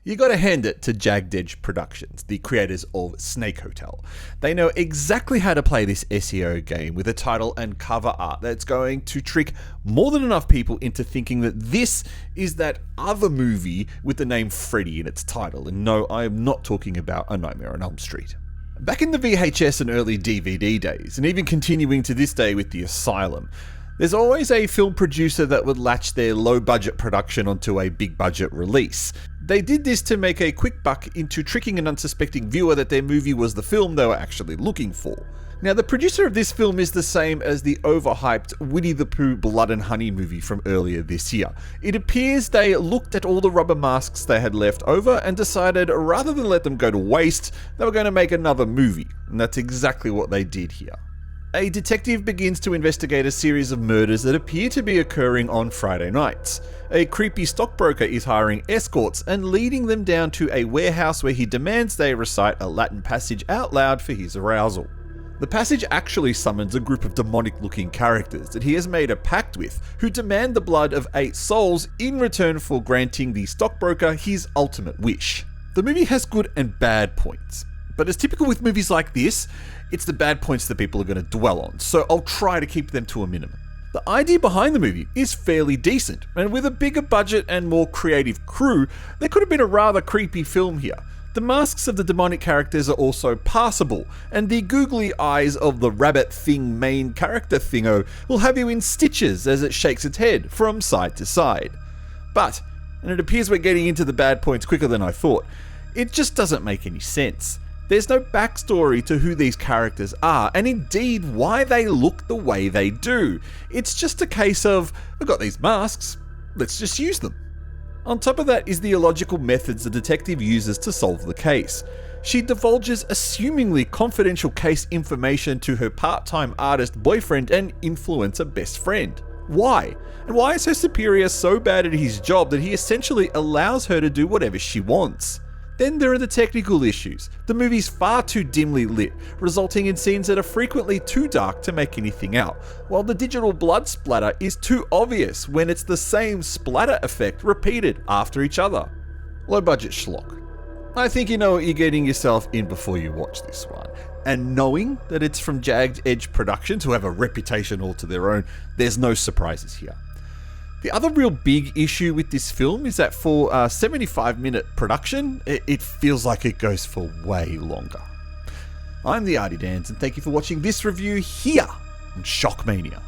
You gotta hand it to Jagged Edge Productions, the creators of Snake Hotel. They know exactly how to play this SEO game with a title and cover art that's going to trick more than enough people into thinking that this is that other movie with the name Freddy in its title. And no, I am not talking about A Nightmare on Elm Street. Back in the VHS and early DVD days, and even continuing to this day with The Asylum, there's always a film producer that would latch their low-budget production onto a big-budget release. They did this to make a quick buck into tricking an unsuspecting viewer that their movie was the film they were actually looking for. Now, the producer of this film is the same as the overhyped Winnie the Pooh Blood and Honey movie from earlier this year. It appears they looked at all the rubber masks they had left over and decided rather than let them go to waste, they were going to make another movie. And that's exactly what they did here. A detective begins to investigate a series of murders that appear to be occurring on Friday nights. A creepy stockbroker is hiring escorts and leading them down to a warehouse where he demands they recite a Latin passage out loud for his arousal. The passage actually summons a group of demonic-looking characters that he has made a pact with, who demand the blood of 8 souls in return for granting the stockbroker his ultimate wish. The movie has good and bad points, but as typical with movies like this, it's the bad points that people are going to dwell on, so I'll try to keep them to a minimum. The idea behind the movie is fairly decent, and with a bigger budget and more creative crew, there could have been a rather creepy film here. The masks of the demonic characters are also passable, and the googly eyes of the rabbit thing main character thingo will have you in stitches as it shakes its head from side to side. But, and it appears we're getting into the bad points quicker than I thought, it just doesn't make any sense. There's no backstory to who these characters are, and indeed why they look the way they do. It's just a case of, we've got these masks, let's just use them. On top of that is the illogical methods the detective uses to solve the case. She divulges assumingly confidential case information to her part-time artist boyfriend and influencer best friend. Why? And why is her superior so bad at his job that he essentially allows her to do whatever she wants? Then there are the technical issues. The movie's far too dimly lit, resulting in scenes that are frequently too dark to make anything out, while the digital blood splatter is too obvious when it's the same splatter effect repeated after each other. Low budget schlock. I think you know what you're getting yourself in before you watch this one. And knowing that it's from Jagged Edge Productions, who have a reputation all to their own, there's no surprises here. The other real big issue with this film is that for a 75-minute production, it feels like it goes for way longer. I'm the Artie Dans, and thank you for watching this review here on SHOCKMANIA.